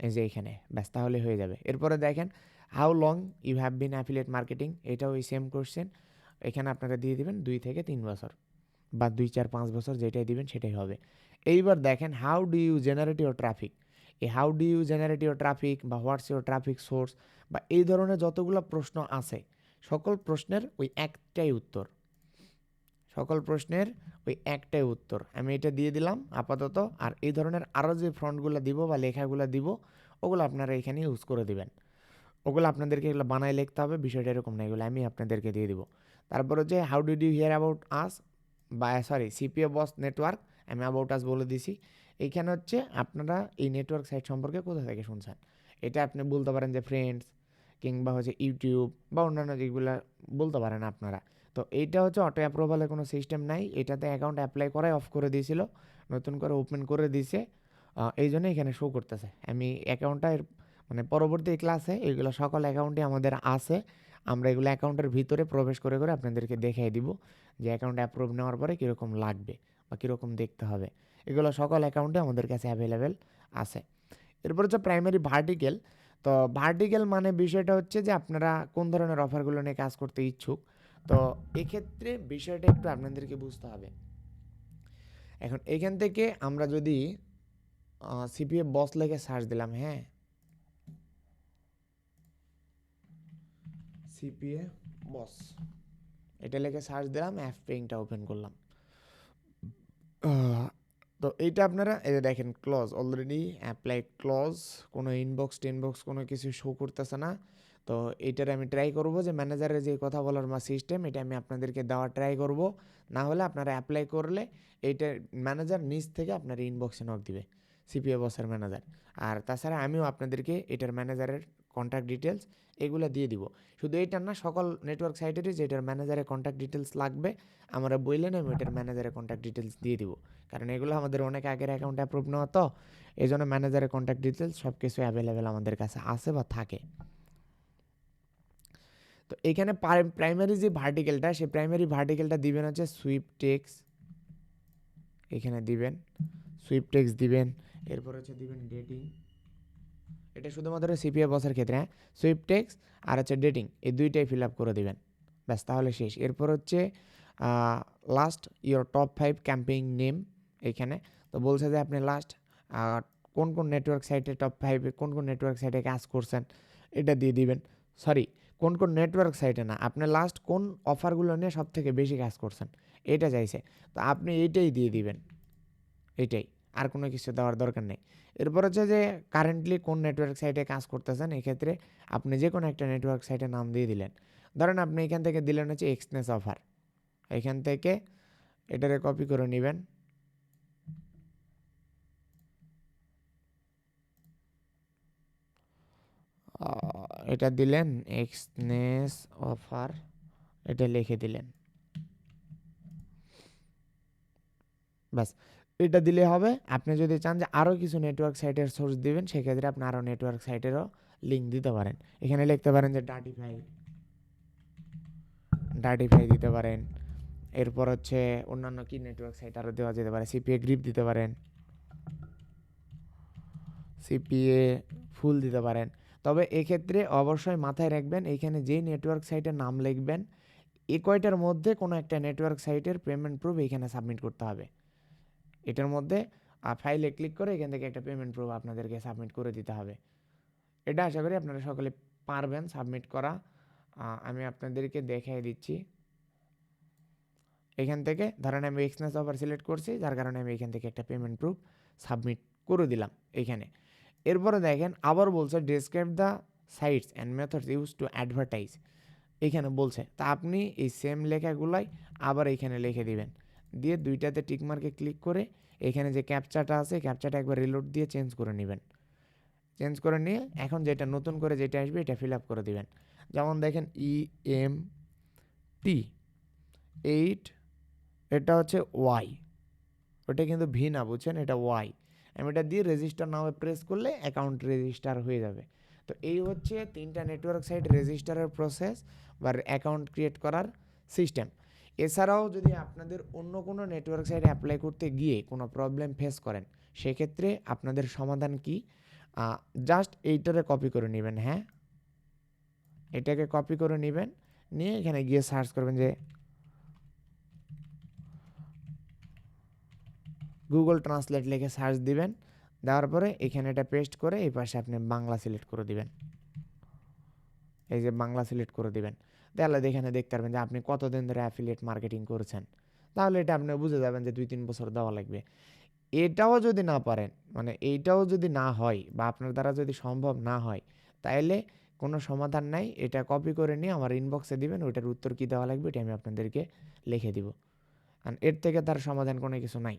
S1: এই যে এখানে ব্যাস, তাহলে হয়ে যাবে। এরপরে দেখেন how long you have been affiliate marketing, এটাও ওই সেম কোশ্চেন। এখানে আপনারা দিয়ে দিবেন 2 থেকে 3 বছর বা 2, 4, 5 বছর, যেটাই দিবেন সেটাই হবে। এইবার দেখেন how do you generate your traffic, এই how do you generate your traffic বা হোয়াটস ইউর ট্রাফিক সোর্স বা এই ধরনের যতগুলো প্রশ্ন আছে সকল প্রশ্নের ওই একটাই উত্তর, সকল প্রশ্নের ওই একটাই উত্তর। আমি এটা দিয়ে দিলাম আপাতত। আর এই ধরনের আরও যে ফ্রন্টগুলো দিব বা লেখাগুলো দিব ওগুলো আপনারা এখানে ইউজ করে দিবেন। ওগুলো আপনাদেরকে এগুলো বানায় লিখতে হবে, বিষয়টা এরকম না, এগুলো আমি আপনাদেরকে দিয়ে দিব। তারপর হচ্ছে how did you hear about us বা সরি সিপিএ বস নেটওয়ার্ক, আমি অ্যাবাউট আস বলে দিছি। এইখানে হচ্ছে আপনারা এই নেটওয়ার্ক সাইট সম্পর্কে কোথা থেকে শুনছেন, এটা আপনি বলতে পারেন যে ফ্রেন্ডস কিংবা হচ্ছে ইউটিউব বা অন্যান্য যেগুলো বলতে পারেন আপনারা। তো এইটা হচ্ছে অটো অ্যাপ্রুভালের কোনো সিস্টেম নাই, এটাতে অ্যাকাউন্ট অ্যাপ্লাই করাই অফ করে দিয়েছিল, নতুন করে ওপেন করে দিয়েছে, এই জন্য এখানে শো করতেছে। আমি অ্যাকাউন্টটা মানে পরবর্তী ক্লাসে এগুলো সকল অ্যাকাউন্টে আমাদের আছে, আমরা এগুলো অ্যাকাউন্টের ভিতরে প্রবেশ করে করে আপনাদেরকে দেখিয়ে দিব যে অ্যাকাউন্ট অ্যাপ্রুভ নেওয়ার পরে কীরকম লাগবে বা কীরকম দেখতে হবে। এগুলো সকল অ্যাকাউন্টে আমাদের কাছে অ্যাভেলেবেল আছে। এরপর হচ্ছে প্রাইমারি ভার্টিক্যাল। তো ভার্টিক্যাল মানে বিষয়টা হচ্ছে যে আপনারা কোন ধরনের অফারগুলো নিয়ে কাজ করতে ইচ্ছুক। তো এক্ষেত্রে বিষয়টা একটু আপনাদেরকে বুঝতে হবে। এখন এখান থেকে আমরা যদি সিপিএ বস লেগে সার্চ দিলাম, হ্যাঁ সিপিএ বস এটা লিখে সার্চ দিলাম, অ্যাপ পেইংটা ওপেন করলাম। তো এইটা আপনারা এই যে দেখেন ক্লজ অলরেডি অ্যাপ্লাই ক্লজ, কোনো ইনবক্স টিনবক্স কোনো কিছু শো করতেছে না। তো এইটার আমি ট্রাই করব যে ম্যানেজারের যে কথা বলার মা সিস্টেম এটা আমি আপনাদেরকে দেওয়ার ট্রাই করব। না হলে আপনারা অ্যাপ্লাই করলে এইটা ম্যানেজার নিজ থেকে আপনার ইনবক্সে নক দিবে, সিপিএ বসের ম্যানেজার। আর তাছাড়া আমিও আপনাদেরকে এটার ম্যানেজারের কন্ট্যাক্ট ডিটেলস এগুলো দিয়ে দিব। শুধু এইটার না, সকল নেটওয়ার্ক সাইটেরই যেটার ম্যানেজারের কন্ট্যাক্ট ডিটেলস লাগবে আমরা বললেন আমি ওইটার ম্যানেজারের কন্ট্যাক্ট ডিটেলস দিয়ে দিব। কারণ এগুলো আমাদের অনেক আগের অ্যাকাউন্ট অ্যাপ্রুভ নেওয়া, তো এই জন্য ম্যানেজারের কন্ট্যাক্ট ডিটেলস সব কিছু অ্যাভেলেবেল আমাদের কাছে আছে বা থাকে। তো এখানে প্রাইমারি যে ভার্টিক্যালটা সেই প্রাইমারি ভার্টিক্যালটা দিবেন হচ্ছে সুইপ টেক্স, এখানে দিবেন সুইপ টেক্স দিবেন। এরপর হচ্ছে দিবেন ডেটিং, এটা শুধুমাত্র সিপিএ বসের ক্ষেত্রে, হ্যাঁ সুইপ টেক্স আর হচ্ছে ডেটিং এই দুইটাই ফিল আপ করে দিবেন, ব্যাস তাহলে শেষ। এরপর হচ্ছে last your top 5 campaign name, এইখানে তো বলছে যে আপনি লাস্ট কোন কোন নেটওয়ার্ক সাইটে টপ 5 কোন কোন নেটওয়ার্ক সাইটে কাজ করছেন এটা দিয়ে দিবেন। সরি কোন কোন নেটওয়ার্ক সাইটে না, আপনি লাস্ট কোন অফারগুলো নিয়ে সব থেকে বেশি কাজ করছেন এটা চাইছে, তো আপনি এইটাই দিয়ে দিবেন, এইটাই, আর কোনো কিছু দেওয়ার দরকার নেই। এরপর হচ্ছে যে কারেন্টলি কোন নেটওয়ার্ক সাইটে কাজ করতেছেন, এক্ষেত্রে আপনি যে কোনো একটা নেটওয়ার্ক সাইটের নাম দিয়ে দিলেন। ধরেন আপনি এখান থেকে দিলেন হচ্ছে এক্সনেস অফার, এখান থেকে এটারে কপি করে নেবেন, এটা দিলেন এক্সনেস অফার, এটা লিখে দিলেন, ব্যাস এটা দিলে হবে। আপনি যদি চান যে আরও কিছু নেটওয়ার্ক সাইটের সোর্স দিবেন সেক্ষেত্রে আপনি আরও নেটওয়ার্ক সাইটেরও লিঙ্ক দিতে পারেন। এখানে লিখতে পারেন যে ডার্টিফাই দিতে পারেন। এরপর হচ্ছে অন্যান্য কি নেটওয়ার্ক সাইট আরও দেওয়া যেতে পারে, সিপিএ গ্রিপ দিতে পারেন, সিপিএ ফুল দিতে পারেন। তবে এক্ষেত্রে অবশ্যই মাথায় রাখবেন এইখানে যেই নেটওয়ার্ক সাইটের নাম লিখবেন এই কয়টার মধ্যে কোনো একটা নেটওয়ার্ক সাইটের পেমেন্ট প্রুফ এইখানে সাবমিট করতে হবে। এটার মধ্যে ফাইলে ক্লিক করে এখান থেকে একটা পেমেন্ট প্রুফ আপনাদেরকে সাবমিট করে দিতে হবে। এটা আশা করি আপনারা সকলে পারবেন সাবমিট করা। আমি আপনাদেরকে দেখিয়ে দিচ্ছি। এখান থেকে ধরেন আমি এক্সনেস অফার সিলেক্ট করছি, যার কারণে আমি এখান থেকে একটা পেমেন্ট প্রুফ সাবমিট করে দিলাম এইখানে। এরপরে দেখেন আবার বলছে describe the sites and methods use to advertise, এইখানে বলছে তা আপনি এই সেম লেখাগুলাই আবার এইখানে লিখে দিবেন, দিয়ে দুইটাতে টিকমার্কে ক্লিক করে এখানে যে ক্যাপচাটা আছে ক্যাপচাটা একবার রিলোড দিয়ে চেঞ্জ করে নেবেন। চেঞ্জ করে নিয়ে এখন যেটা নতুন করে যেটা আসবে এটা ফিল আপ করে দিবেন। যেমন দেখেন EMT8, এটা হচ্ছে ওয়াই, ওটা কিন্তু ভি না, বুঝছেন, এটা ওয়াই। আমি এটা দিয়ে রেজিস্টার নামে প্রেস করলে অ্যাকাউন্ট রেজিস্টার হয়ে যাবে। তো এই হচ্ছে 3টা নেটওয়ার্ক সাইট রেজিস্টারের প্রসেস বা অ্যাকাউন্ট ক্রিয়েট করার সিস্টেম। এছাড়াও যদি আপনাদের অন্য কোনো নেটওয়ার্ক সাইট অ্যাপ্লাই করতে গিয়ে কোনো প্রবলেম ফেস করেন সেক্ষেত্রে আপনাদের সমাধান কি, জাস্ট এইটারে কপি করে নেবেন, হ্যাঁ এটাকে কপি করে নেবেন, নিয়ে এখানে গিয়ে সার্চ করবেন যে গুগল ট্রান্সলেট লিখে সার্চ দিবেন, দেওয়ার পরে এখানে এটা পেস্ট করে এই পাশে আপনি বাংলা সিলেক্ট করে দিবেন, এই যে বাংলা সিলেক্ট করে দিবেন। তাহলে এখানে দেখতে পারবেন যে আপনি কতদিন ধরে অ্যাফিলিয়েট মার্কেটিং করছেন, তাহলে এটা আপনি বুঝে যাবেন যে 2-3 বছর দেওয়া লাগবে। এটাও যদি না পারেন, মানে এইটাও যদি না হয় বা আপনার দ্বারা যদি সম্ভব না হয়, তাইলে কোনো সমাধান নাই, এটা কপি করে নিয়ে আমার ইনবক্সে দিবেন, ওইটার উত্তর কী দেওয়া লাগবে এটা আমি আপনাদেরকে লিখে দিব। আর এর থেকে তার সমাধান কোনো কিছু নাই।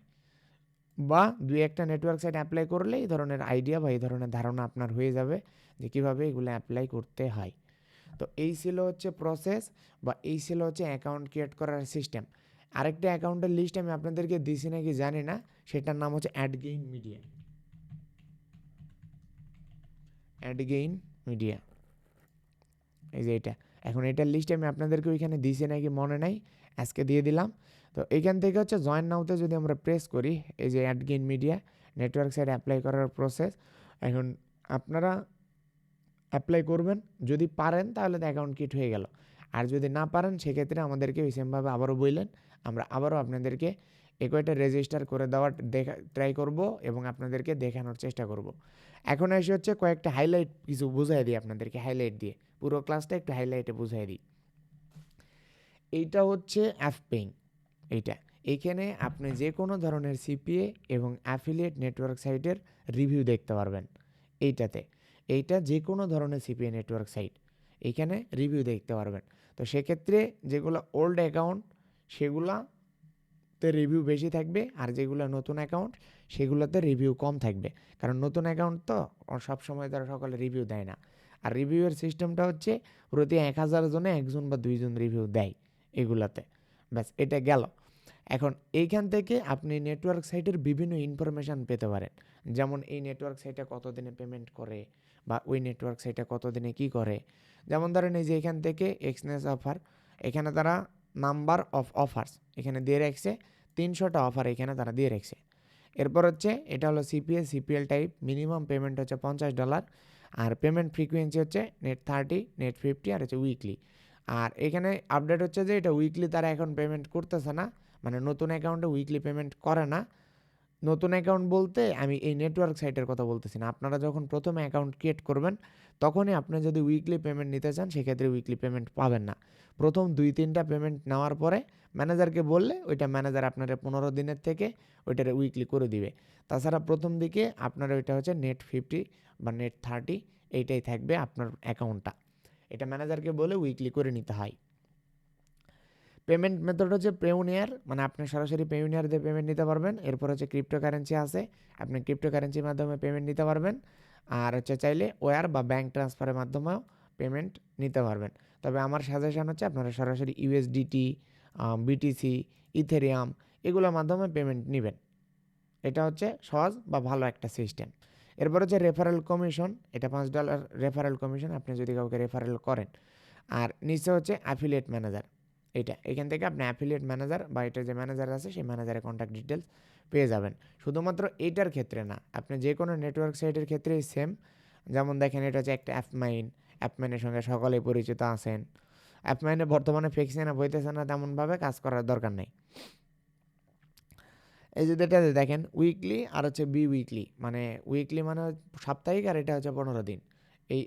S1: বা 2-1টা নেটওয়ার্ক সাইট অ্যাপ্লাই করলে এই ধরনের আইডিয়া বা এই ধরনের ধারণা আপনার হয়ে যাবে যে কীভাবে এগুলো অ্যাপ্লাই করতে হয়। তো এই ছিল হচ্ছে প্রসেস, বা এই ছিল হচ্ছে অ্যাকাউন্ট ক্রিয়েট করার সিস্টেম। আরেকটা অ্যাকাউন্টের লিস্ট আমি আপনাদেরকে দিছি নাকি জানি না, সেটার নাম হচ্ছে অ্যাডগেইন মিডিয়া। অ্যাডগেইন মিডিয়া, এই যে এটা। এখন এটার লিস্ট আমি আপনাদেরকে ওইখানে দিছি নাকি মনে নাই, আজকে দিয়ে দিলাম। তো এইখান থেকে হচ্ছে জয়েন নাওতে যদি আমরা প্রেস করি, এই যে অ্যাডগেইন মিডিয়া নেটওয়ার্ক সাইট অ্যাপ্লাই করার প্রসেস। এখন আপনারা অ্যাপ্লাই করবেন, যদি পারেন তাহলে তো অ্যাকাউন্ট ক্রিয়েট হয়ে গেল, আর যদি না পারেন সেক্ষেত্রে আমাদেরকে ওই সেমভাবে আবারও বললেন, আমরা আবারও আপনাদেরকে একটা রেজিস্টার করে দেওয়ার ট্রাই করব এবং আপনাদেরকে দেখানোর চেষ্টা করব। এখন এসে হচ্ছে কয়েকটা হাইলাইট কিছু বুঝাই দিই আপনাদেরকে, হাইলাইট দিয়ে পুরো ক্লাসটা একটু হাইলাইটে বুঝাই দিই। এইটা হচ্ছে অ্যাপপেইং। এইটা এইখানে আপনি যে কোনো ধরনের সিপিএ এবং অ্যাফিলিয়েট নেটওয়ার্ক সাইটের রিভিউ দেখতে পারবেন এইটাতে। এইটা যে কোনো ধরনের সিপিএ নেটওয়ার্ক সাইট এইখানে রিভিউ দেখতে পারবেন। তো সেক্ষেত্রে যেগুলো ওল্ড অ্যাকাউন্ট সেগুলাতে রিভিউ বেশি থাকবে, আর যেগুলো নতুন অ্যাকাউন্ট সেগুলোতে রিভিউ কম থাকবে। কারণ নতুন অ্যাকাউন্ট তো সবসময় তারা সকলে রিভিউ দেয় না। আর রিভিউয়ের সিস্টেমটা হচ্ছে প্রতি 1000 জনে 1 জন বা 2 জন রিভিউ দেয় এগুলাতে। ব্যাস, এটা গেল। এখন এইখান থেকে আপনি নেটওয়ার্ক সাইটের বিভিন্ন ইনফরমেশান পেতে পারেন, যেমন এই নেটওয়ার্ক সাইটে কতদিনে পেমেন্ট করে, বা ওই নেটওয়ার্ক সাইটে কতদিনে কি করে। যেমন ধরেন এই যে এখান থেকে এক্সনেস অফার, এখানে তারা নাম্বার অফ অফার্স এখানে দিয়ে রাখছে, 300টা অফার এখানে তারা দিয়ে রাখছে। এরপর হচ্ছে এটা হলো সিপিএল টাইপ, মিনিমাম পেমেন্ট হচ্ছে $50, আর পেমেন্ট ফ্রিকোয়েন্সি হচ্ছে নেট 30, নেট 50, আর হচ্ছে উইকলি। আর এখানে আপডেট হচ্ছে যে এটা উইকলি তারা এখন পেমেন্ট করতেছে না, মানে নতুন অ্যাকাউন্টে উইকলি পেমেন্ট করে না। নতুন অ্যাকাউন্ট বলতে আমি এই নেটওয়ার্ক সাইটের কথা বলতেছি না, আপনারা যখন প্রথমে অ্যাকাউন্ট ক্রিয়েট করবেন তখনই আপনি যদি উইকলি পেমেন্ট নিতে চান সেক্ষেত্রে উইকলি পেমেন্ট পাবেন না। প্রথম 2-3টা পেমেন্ট নেওয়ার পরে ম্যানেজারকে বললে ওইটা ম্যানেজার আপনারা 15 দিনের থেকে ওইটারে উইকলি করে দিবে। তাছাড়া প্রথম দিকে আপনার ওইটা হচ্ছে নেট 50 বা নেট 30 এইটাই থাকবে আপনার অ্যাকাউন্টটা, এটা ম্যানেজারকে বলে উইকলি করে নিতে হয়। পেমেন্ট মেথড হচ্ছে পেউনিয়ার, মানে আপনি সরাসরি পেউনিয়ার দিয়ে পেমেন্ট নিতে পারবেন। এরপর হচ্ছে ক্রিপ্টোকারেন্সি আছে, আপনি ক্রিপ্টোকারেন্সির মাধ্যমে পেমেন্ট নিতে পারবেন। আর হচ্ছে চাইলে ওয়্যার বা ব্যাঙ্ক ট্রান্সফারের মাধ্যমেও পেমেন্ট নিতে পারবেন। তবে আমার সাজেশন হচ্ছে আপনারা সরাসরি ইউএসডিটি, বিটিসি, ইথেরিয়াম এগুলোর মাধ্যমে পেমেন্ট নেবেন, এটা হচ্ছে সহজ বা ভালো একটা সিস্টেম। এরপর হচ্ছে রেফারেল কমিশন, এটা $5 রেফারেল কমিশন আপনি যদি কাউকে রেফারেল করেন। আর নিচে হচ্ছে অ্যাফিলিয়েট ম্যানেজার, এখান থেকে আপনি অ্যাফিলিয়েট ম্যানেজার বা এটা যে ম্যানেজার আছে সেই ম্যানেজারের কন্ট্যাক্ট ডিটেলস পেয়ে যাবেন। শুধুমাত্র এইটার ক্ষেত্রে না, আপনি যে কোনো নেটওয়ার্ক সাইটের ক্ষেত্রেই সেম। যেমন দেখেন এটা হচ্ছে একটা অ্যাপমাইনের সঙ্গে সকলেই পরিচিত আছেন। অ্যাপমাইনে বর্তমানে ফিক্সে না বইতেছে না তেমনভাবে কাজ করার দরকার নেই। এই যে এটাতে দেখেন উইকলি আর হচ্ছে উইকলি, মানে উইকলি মানে সাপ্তাহিক, আর এটা হচ্ছে 15 দিন।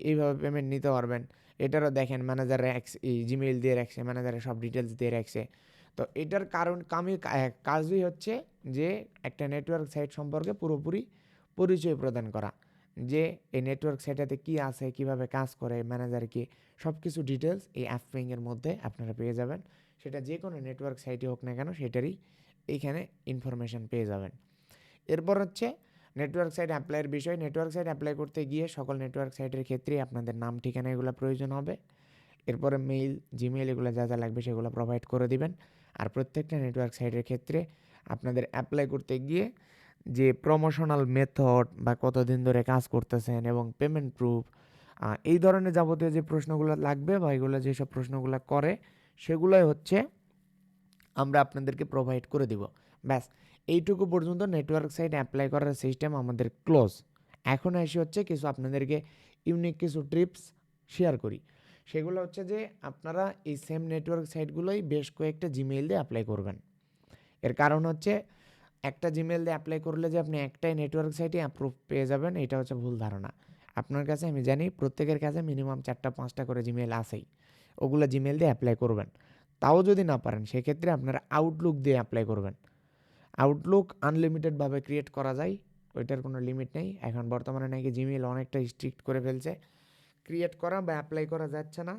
S1: এইভাবে পেমেন্ট নিতে পারবেন। এটারও দেখেন ম্যানেজার এই জিমেইল দিয়ে রাখছে, ম্যানেজারের সব ডিটেলস দিয়ে রাখছে। তো এটার কারণ কাজই হচ্ছে যে একটা নেটওয়ার্ক সাইট সম্পর্কে পুরোপুরি পরিচয় প্রদান করা, যে এই নেটওয়ার্ক সাইটটাতে কী আছে, কিভাবে কাজ করে, ম্যানেজার কি, সব কিছু ডিটেলস এই অ্যাপপিংয়ের মধ্যে আপনারা পেয়ে যাবেন। সেটা যে কোনো নেটওয়ার্ক সাইটই হোক না কেন সেটারই এইখানে ইনফরমেশান পেয়ে যাবেন। এরপর হচ্ছে নেটওয়ার্ক সাইট অ্যাপ্লাইয়ের বিষয়। নেটওয়ার্ক সাইট অ্যাপ্লাই করতে গিয়ে সকল নেটওয়ার্ক সাইটের ক্ষেত্রেই আপনাদের নাম ঠিকানা এগুলো প্রয়োজন হবে। এরপরে মেইল, জিমেইল এগুলো যা যা লাগবে সেগুলো প্রোভাইড করে দিবেন। আর প্রত্যেকটা নেটওয়ার্ক সাইটের ক্ষেত্রে আপনাদের অ্যাপ্লাই করতে গিয়ে যে প্রমোশনাল মেথড বা কতদিন ধরে কাজ করতেছেন এবং পেমেন্ট প্রুফ, এই ধরনের যাবতীয় যে প্রশ্নগুলো লাগবে বা এগুলো যেসব প্রশ্নগুলো করে সেগুলোই হচ্ছে আমরা আপনাদেরকে প্রোভাইড করে দিব। ব্যাস, এইটুকু পর্যন্ত নেটওয়ার্ক সাইট অ্যাপ্লাই করার সিস্টেম আমাদের ক্লোজ। এখন এসে হচ্ছে কিছু আপনাদেরকে ইউনিক কিছু টিপস শেয়ার করি। সেগুলো হচ্ছে যে আপনারা এই সেম নেটওয়ার্ক সাইটগুলোই বেশ কয়েকটা জিমেইল দিয়ে অ্যাপ্লাই করবেন। এর কারণ হচ্ছে একটা জিমেল দিয়ে অ্যাপ্লাই করলে যে আপনি একটাই নেটওয়ার্ক সাইটে অ্যাপ্রুভ পেয়ে যাবেন, এটা হচ্ছে ভুল ধারণা। আপনার কাছে আমি জানি প্রত্যেকের কাছে মিনিমাম 4টা-5টা করে জিমেল আছেই, ওগুলো জিমেল দিয়ে অ্যাপ্লাই করবেন। তাও যদি না পারেন সেক্ষেত্রে আপনারা আউটলুক দিয়ে অ্যাপ্লাই করবেন। আউটলুক আনলিমিটেডভাবে ক্রিয়েট করা যায়, ওইটার কোনো লিমিট নেই। এখন বর্তমানে নাকি জিমেল অনেকটা স্ট্রিক্ট করে ফেলছে, ক্রিয়েট করা বা অ্যাপ্লাই করা যাচ্ছে না,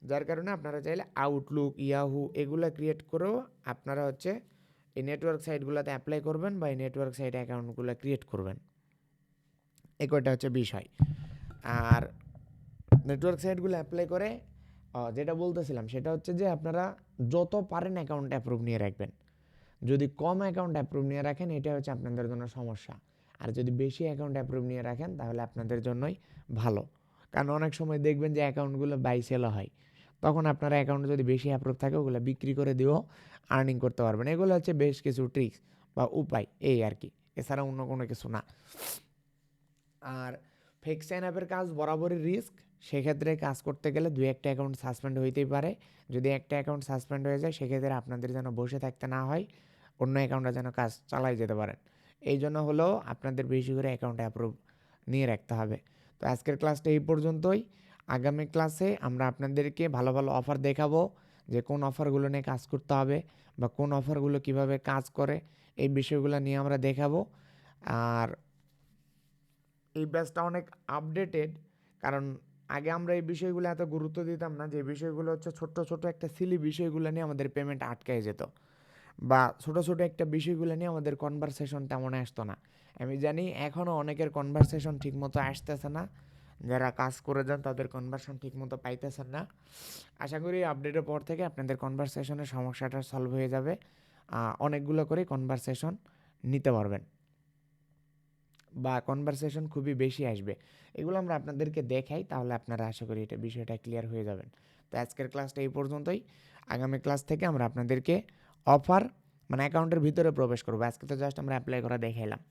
S1: যার কারণে আপনারা চাইলে আউটলুক, ইয়াহু এগুলো ক্রিয়েট করেও আপনারা হচ্ছে এই নেটওয়ার্ক সাইটগুলোতে অ্যাপ্লাই করবেন বা এই নেটওয়ার্ক সাইট অ্যাকাউন্টগুলো ক্রিয়েট করবেন। এই কয়টা হচ্ছে বিষয়। আর নেটওয়ার্ক সাইটগুলো অ্যাপ্লাই করে যেটা বলতেছিলাম সেটা হচ্ছে যে আপনারা যত পারেন অ্যাকাউন্ট অ্যাপ্রুভ নিয়ে রাখবেন। যদি কম অ্যাকাউন্ট অ্যাপ্রুভ নিয়ে রাখেন এটা হচ্ছে আপনাদের জন্য সমস্যা, আর যদি বেশি অ্যাকাউন্ট অ্যাপ্রুভ নিয়ে রাখেন তাহলে আপনাদের জন্যই ভালো। কারণ অনেক সময় দেখবেন যে অ্যাকাউন্টগুলো বাই সেলও হয়, তখন আপনার অ্যাকাউন্ট যদি বেশি অ্যাপ্রুভ থাকে ওগুলো বিক্রি করে দিয়েও আর্নিং করতে পারবেন। এগুলো হচ্ছে বেশ কিছু ট্রিক্স বা উপায়, এই আর কি, এছাড়া অন্য কোনো কিছু না। আর ফেক সাইন আপের কাজ বরাবরই রিস্ক, সেক্ষেত্রে কাজ করতে গেলে 2-1টা অ্যাকাউন্ট সাসপেন্ড হইতেই পারে। যদি একটা অ্যাকাউন্ট সাসপেন্ড হয়ে যায় সেক্ষেত্রে আপনাদের যেন বসে থাকতে না হয়, অন্য অ্যাকাউন্টে যেন কাজ চালাই যেতে পারেন। এই জন্য হলেও আপনাদের বেশি করে অ্যাকাউন্ট অ্যাপ্রুভ নিয়ে রাখতে হবে। তো আজকের ক্লাসটা এই পর্যন্তই। আগামী ক্লাসে আমরা আপনাদেরকে ভালো ভালো অফার দেখাবো, যে কোন অফারগুলো নিয়ে কাজ করতে হবে বা কোন অফারগুলো কিভাবে কাজ করে, এই বিষয়গুলো নিয়ে আমরা দেখাবো। আর এই ব্যাচটা অনেক আপডেটেড, কারণ আগে আমরা এই বিষয়গুলো এত গুরুত্ব দিতাম না, যে বিষয়গুলো হচ্ছে ছোট্ট ছোট একটা সিলি বিষয়গুলো নিয়ে আমাদের পেমেন্ট আটকায় যেত, বা ছোট ছোট একটা বিষয়গুলো নিয়ে আমাদের কনভারসেশন তেমন আসতো না। আমি জানি এখনও অনেকের কনভারসেশন ঠিকমতো আসতেছে না, যারা কাজ করে যান তাদের কনভারসেশন ঠিকমতো পাইতেছেন না। আশা করি আপডেটের পর থেকে আপনাদের কনভারসেশনের সমস্যাটা সলভ হয়ে যাবে, অনেকগুলো করে কনভারসেশন নিতে পারবেন বা কনভারসেশন খুবই বেশি আসবে। এগুলো আমরা আপনাদেরকে দেখাই, তাহলে আপনারা আশা করি এটা বিষয়টা ক্লিয়ার হয়ে যাবেন। তো আজকের ক্লাসটা এই পর্যন্তই। আগামী ক্লাস থেকে আমরা আপনাদেরকে অফার মানে অ্যাকাউন্টের ভিতরে প্রবেশ করবো। আজকে তো জাস্ট আমরা অ্যাপ্লাই করা দেখাইলাম,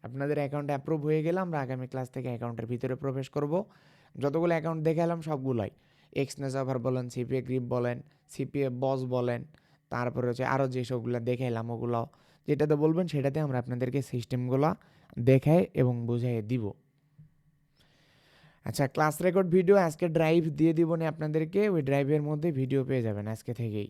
S1: আপনাদের অ্যাকাউন্ট অ্যাপ্রুভ হয়ে গেলে আমরা আগামী ক্লাস থেকে অ্যাকাউন্টের ভিতরে প্রবেশ করব। যতগুলো অ্যাকাউন্ট দেখালাম সবগুলোই, এক্সনেস অফার বলেন, সিপিএ গ্রিপ বলেন, সিপিএ বস বলেন, তারপরে হচ্ছে আরও যেসবগুলো দেখাইলাম ওগুলো, যেটাতে বলবেন সেটাতে আমরা আপনাদেরকে সিস্টেমগুলো দেখায় এবং বুঝাই দিব। আচ্ছা, ক্লাস রেকর্ড ভিডিও আজকে ড্রাইভ দিয়ে দিব না আপনাদেরকে, ওই ড্রাইভের মধ্যে ভিডিও পেয়ে যাবেন আজকে থেকেই।